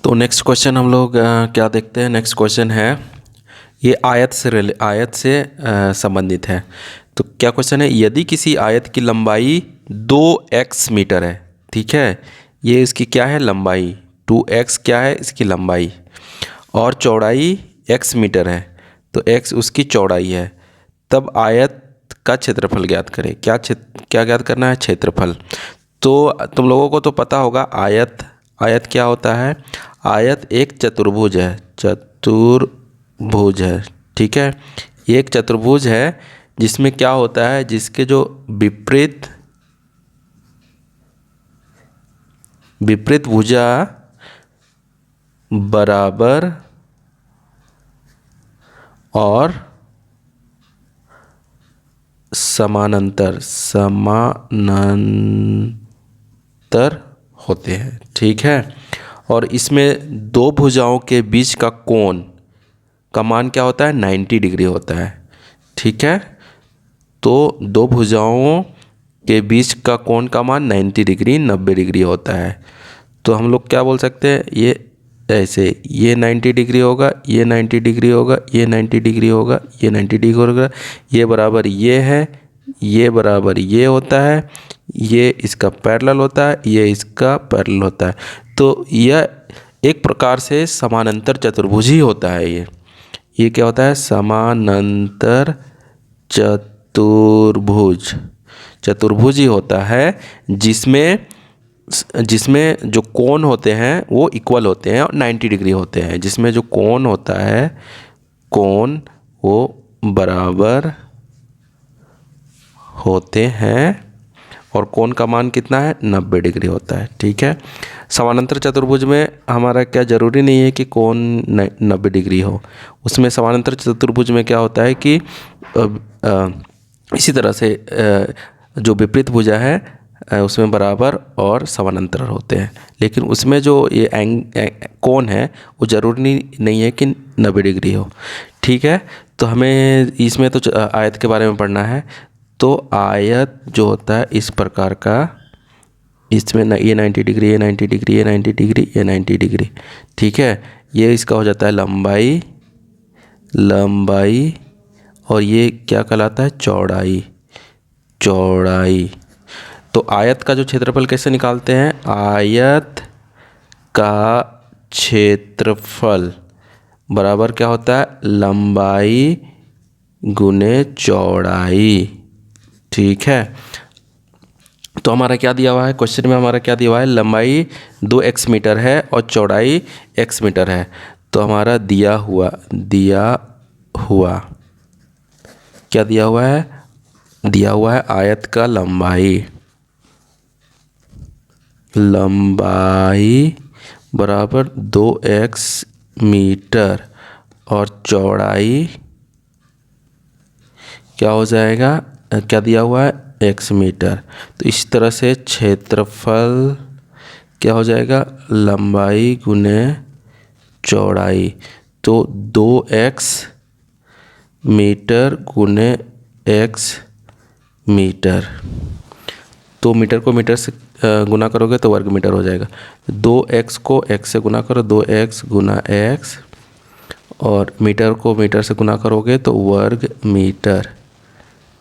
तो next question हम लोग क्या देखते हैं। नेक्स्ट क्वेश्चन है, ये आयत से संबंधित है। तो क्या क्वेश्चन है, यदि किसी आयत की लंबाई 2x मीटर है, ठीक है, ये इसकी क्या है लंबाई, 2x क्या है इसकी लंबाई, और चौड़ाई x मीटर है, तो x उसकी चौड़ाई है, तब आयत का क्षेत्रफल ज्ञात करें। क्या ज्ञात करना है, क्षेत्रफल। तो तुम लोगों को तो पता होगा आयत क्या होता है। आयत एक चतुर्भुज है, ठीक है। ये एक चतुर्भुज है जिसमें क्या होता है, जिसके जो विपरीत भुजा बराबर और समानांतर होते हैं, ठीक है। और इसमें दो भुजाओं के बीच का कोण का मान क्या होता है, 90 डिग्री होता है, ठीक है। तो दो भुजाओं के बीच का कोण का मान 90 डिग्री 90 डिग्री होता है। तो हम लोग क्या बोल सकते हैं, ये ऐसे, ये 90 डिग्री होगा, ये 90 डिग्री होगा, ये 90 डिग्री होगा, ये 90 डिग्री होगा, ये बराबर ये है, ये बराबर ये होता है, ये इसका पैरेलल होता है, ये इसका पैरेलल होता है। तो यह एक प्रकार से समानांतर चतुर्भुज ही होता है। ये क्या होता है, समानांतर चतुर्भुज ही होता है, जिसमें जो कोण होते हैं वो इक्वल होते हैं और 90 डिग्री होते हैं। जिसमें जो कोण होता है, कोण वो बराबर होते हैं और कोण का मान कितना है, 90 डिग्री होता है, ठीक है। समानांतर चतुर्भुज में हमारा क्या ज़रूरी नहीं है कि कोण 90 डिग्री हो। उसमें समानांतर चतुर्भुज में क्या होता है कि इसी तरह से जो विपरीत भुजा है उसमें बराबर और समानांतर होते हैं। लेकिन उसमें जो ये कोण है वो ज़रूरी नहीं है कि 90 डिग्री हो, ठीक है। तो हमें इसमें तो आयत के बारे में पढ़ना है। तो आयत जो होता है इस प्रकार का, इसमें ये 90 डिग्री, ये 90 डिग्री, ये 90 डिग्री, ये 90 डिग्री, ठीक है। ये इसका हो जाता है लंबाई और ये क्या कहलाता है, चौड़ाई। तो आयत का जो क्षेत्रफल कैसे निकालते हैं, आयत का क्षेत्रफल बराबर क्या होता है, लंबाई गुने चौड़ाई, ठीक है। तो हमारा क्या दिया हुआ है क्वेश्चन में, हमारा क्या दिया हुआ है, लंबाई 2x मीटर है और चौड़ाई x मीटर है। तो हमारा दिया हुआ क्या दिया हुआ है, आयत का लंबाई बराबर 2x मीटर और चौड़ाई क्या हो जाएगा, क्या दिया हुआ है, x मीटर। तो इस तरह से क्षेत्रफल क्या हो जाएगा, लंबाई गुने चौड़ाई। तो 2x मीटर गुने x मीटर, तो मीटर को मीटर से गुना करोगे तो वर्ग मीटर हो जाएगा। 2x को x से गुना करो, 2x गुना x, और मीटर को मीटर से गुना करोगे तो वर्ग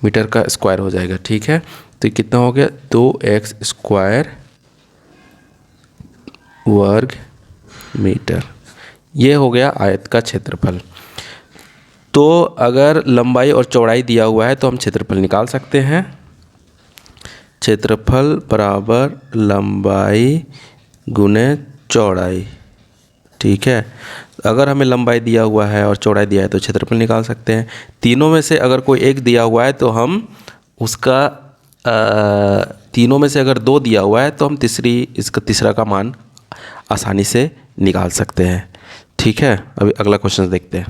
मीटर का स्क्वायर हो जाएगा, ठीक है। तो ये कितना हो गया, 2x स्क्वायर वर्ग मीटर। ये हो गया आयत का क्षेत्रफल। तो अगर लंबाई और चौड़ाई दिया हुआ है तो हम क्षेत्रफल निकाल सकते हैं। क्षेत्रफल बराबर लंबाई गुने चौड़ाई, ठीक है। अगर हमें लंबाई दिया हुआ है और चौड़ाई दिया है तो क्षेत्रफल निकाल सकते हैं। तीनों में से अगर कोई एक दिया हुआ है तो हम उसका तीनों में से अगर 2 दिया हुआ है तो हम तीसरा का मान आसानी से निकाल सकते हैं, ठीक है। अभी अगला क्वेश्चन देखते हैं।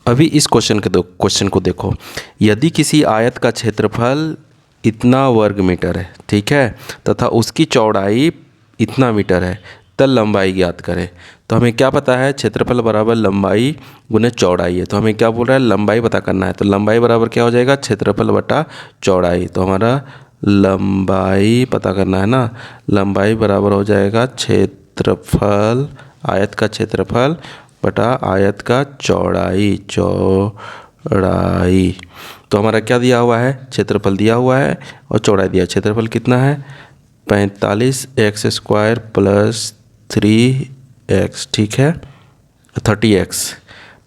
अभी इस क्वेश्चन को देखो, यदि किसी आयत का क्षेत्रफल इतना वर्ग मीटर है, ठीक है, तथा उसकी चौड़ाई इतना मीटर है, तब लंबाई ज्ञात करें। तो हमें क्या पता है, क्षेत्रफल बराबर लंबाई गुने चौड़ाई है। तो हमें क्या बोल रहा है, लंबाई पता करना है। तो लंबाई बराबर क्या हो जाएगा, क्षेत्रफल बटा चौड़ाई। तो हमारा लंबाई पता करना है ना, लंबाई बराबर हो जाएगा क्षेत्र क्षेत्रफल, आयत का क्षेत्रफल बटा आयत का चौड़ाई, चौड़ाई। तो हमारा क्या दिया हुआ है, क्षेत्रफल दिया हुआ है और चौड़ाई दिया। क्षेत्रफल कितना है, 45x² प्लस 3x, ठीक है, 30x,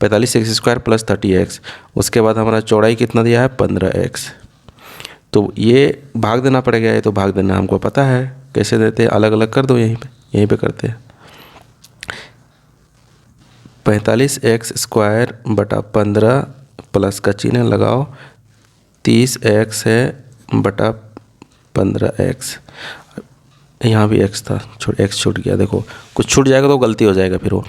45x² प्लस 30x। उसके बाद हमारा चौड़ाई कितना दिया है, 15x। तो ये भाग देना पड़ेगा, ये तो भाग देना हमको पता है कैसे देते हैं, अलग अलग कर दो, यहीं पे करते हैं। 45x² बटा 15 प्लस का चिन्ह लगाओ, 30x है बटा 15x। यहाँ भी x था, x छूट गया, देखो कुछ छूट जाएगा तो गलती हो जाएगा फिर वो।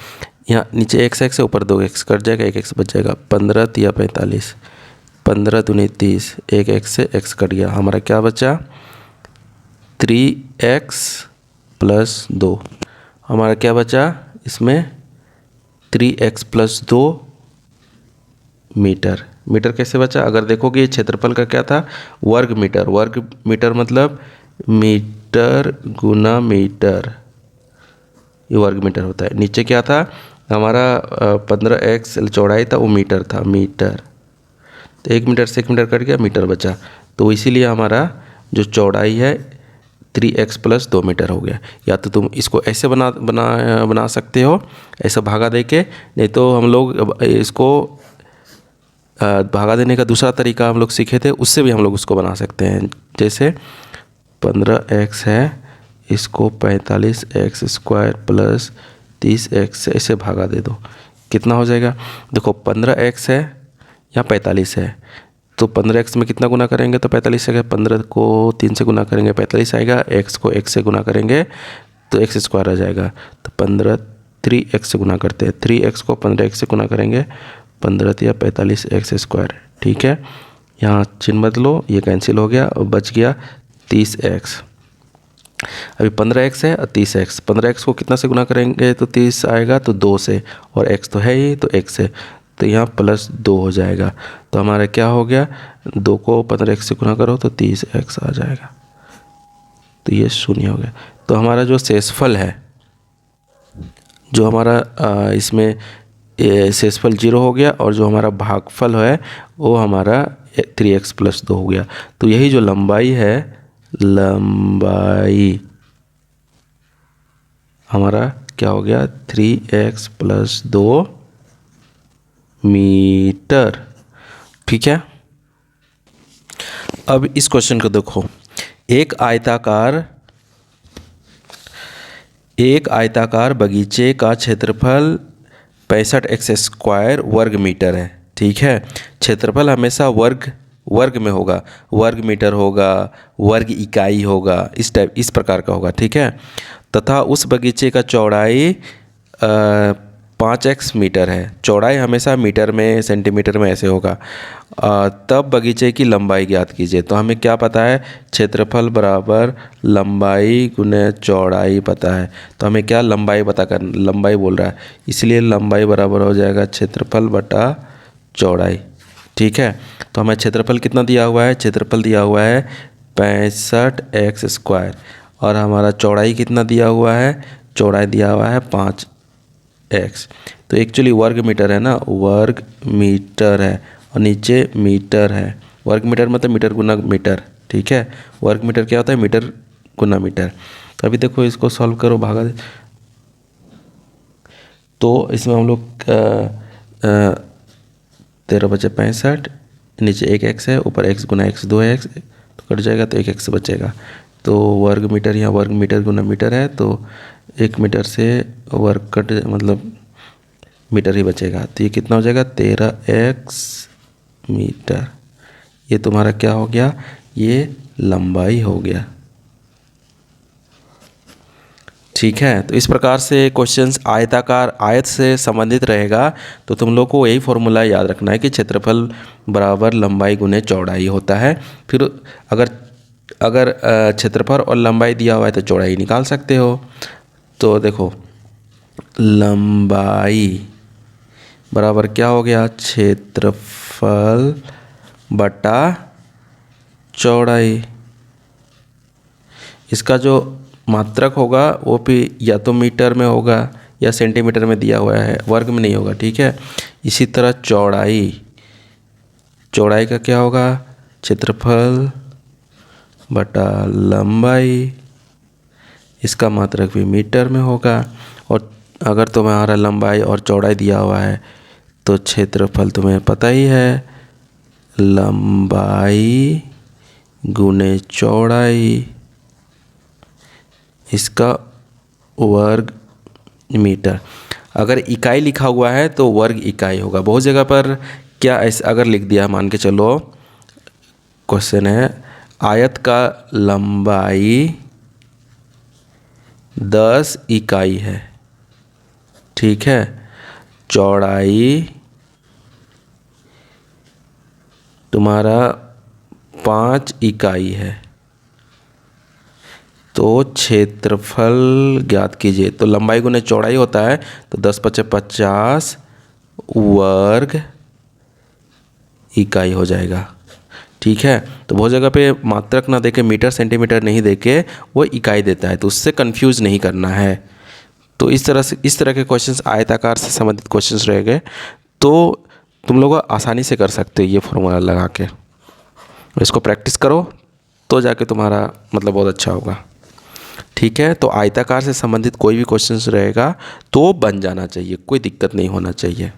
यहाँ नीचे x है, ऊपर 2x कट जाएगा, 1x बच जाएगा। 15 तिया 45, 15 दूनी 30, 1x से x कट गया, हमारा क्या बचा, 3x प्लस 2। हमारा क्या बचा इसमें, 3x प्लस 2 मीटर। मीटर कैसे बचा, अगर देखोगे ये क्षेत्रफल का क्या था, वर्ग मीटर। वर्ग मीटर मतलब मीटर गुना मीटर, ये वर्ग मीटर होता है। नीचे क्या था हमारा, 15x चौड़ाई था, वो मीटर था, मीटर। तो 1 मीटर से 1 मीटर कट गया, मीटर बचा। तो इसीलिए हमारा जो चौड़ाई है 3x प्लस 2 मीटर हो गया। या तो तुम इसको ऐसे बना सकते हो, ऐसा भागा दे के, नहीं तो हम लोग इसको भागा देने का दूसरा तरीका हम लोग सीखे थे, उससे भी हम लोग उसको बना सकते हैं। जैसे 15x है, इसको 45x² प्लस 30x से ऐसे भागा दे दो, कितना हो जाएगा, देखो 15x है, यहाँ 45 है, तो 15x में कितना गुना करेंगे तो 45 आएगा, 15 को 3 से गुना करेंगे 45 आएगा, x को x से गुना करेंगे तो x² आ जाएगा। तो 15 3x से गुना करते हैं, 3x को 15x से गुना करेंगे, 15 या 45x², ठीक है। यहाँ चिन्ह बदलो, ये कैंसिल हो गया और बच गया 30x। अभी 15x है और 30x, 15x को कितना से गुना करेंगे तो 30 आएगा, तो 2 से, और x तो है ही तो x है, तो यहाँ प्लस 2 हो जाएगा। तो हमारा क्या हो गया, 2 को 15x से गुना करो तो 30x आ जाएगा, तो ये 0 हो गया। तो हमारा जो शेषफल है, जो हमारा इसमें शेषफल 0 हो गया, और जो हमारा भागफल है वो हमारा 3x प्लस 2 हो गया। तो यही जो लंबाई है, लंबाई हमारा क्या हो गया, 3x प्लस 2 मीटर, ठीक है। अब इस क्वेश्चन को देखो, एक आयताकार बगीचे का क्षेत्रफल 65x² वर्ग मीटर है, ठीक है। क्षेत्रफल हमेशा वर्ग में होगा, वर्ग मीटर होगा, वर्ग इकाई होगा, इस प्रकार का होगा, ठीक है। तथा उस बगीचे का चौड़ाई 5x मीटर है। चौड़ाई हमेशा मीटर में, सेंटीमीटर में ऐसे होगा। तब बगीचे की लंबाई ज्ञात कीजिए। तो हमें क्या पता है, क्षेत्रफल बराबर लंबाई गुने चौड़ाई पता है। तो हमें क्या लंबाई पता कर, लंबाई बोल रहा है, इसलिए लंबाई बराबर हो जाएगा क्षेत्रफल बटा चौड़ाई, ठीक है। तो हमें क्षेत्रफल कितना दिया हुआ है, क्षेत्रफल दिया हुआ है 65x², और हमारा चौड़ाई कितना दिया हुआ है, चौड़ाई दिया हुआ है 5x। तो एक्चुअली वर्ग मीटर है ना, वर्ग मीटर है, और नीचे मीटर है। वर्ग मीटर मतलब मीटर गुना मीटर, ठीक है। वर्ग मीटर क्या होता है, मीटर गुना मीटर। तो अभी देखो इसको सॉल्व करो, भागा दे, तो इसमें हम लोग 13 बचे 65, नीचे 1x है, ऊपर x गुना x 2x, तो कट जाएगा तो 1x बचेगा। तो वर्ग मीटर, यहाँ वर्ग मीटर गुना मीटर है, तो 1 मीटर से वर्ग कट, मतलब मीटर ही बचेगा। तो ये कितना हो जाएगा, 13x मीटर। ये तुम्हारा क्या हो गया, ये लंबाई हो गया, ठीक है। तो इस प्रकार से क्वेश्चंस आयताकार, आयत से संबंधित रहेगा, तो तुम लोग को यही फॉर्मूला याद रखना है कि क्षेत्रफल बराबर लंबाई गुने चौड़ाई होता है। फिर अगर क्षेत्रफल और लंबाई दिया हुआ है तो चौड़ाई निकाल सकते हो। तो देखो लंबाई बराबर क्या हो गया, क्षेत्रफल बटा चौड़ाई। इसका जो मात्रक होगा वो भी या तो मीटर में होगा या सेंटीमीटर में दिया हुआ है, वर्ग में नहीं होगा, ठीक है। इसी तरह चौड़ाई, चौड़ाई का क्या होगा, क्षेत्रफल बटा लंबाई, इसका मात्रक भी मीटर में होगा। और अगर तुम्हारा लंबाई और चौड़ाई दिया हुआ है तो क्षेत्रफल तुम्हें पता ही है, लंबाई गुने चौड़ाई, इसका वर्ग मीटर। अगर इकाई लिखा हुआ है तो वर्ग इकाई होगा। बहुत जगह पर क्या ऐसा अगर लिख दिया, मान के चलो क्वेश्चन है आयत का लंबाई 10 इकाई है, ठीक है, चौड़ाई तुम्हारा 5 इकाई है, तो क्षेत्रफल ज्ञात कीजिए। तो लंबाई गुने चौड़ाई होता है तो 10 × 5 = 50 वर्ग इकाई हो जाएगा, ठीक है। तो बहुत जगह पे मात्रक ना देके मीटर सेंटीमीटर नहीं देके वो इकाई देता है, तो उससे कंफ्यूज नहीं करना है। तो इस तरह के क्वेश्चंस आयताकार से संबंधित क्वेश्चंस रहेंगे, तो तुम लोग आसानी से कर सकते हो ये फॉर्मूला लगा के। इसको प्रैक्टिस करो तो जाके तुम्हारा मतलब बहुत अच्छा होगा, ठीक है। तो आयताकार से संबंधित कोई भी क्वेश्चंस रहेगा तो बन जाना चाहिए, कोई दिक्कत नहीं होना चाहिए।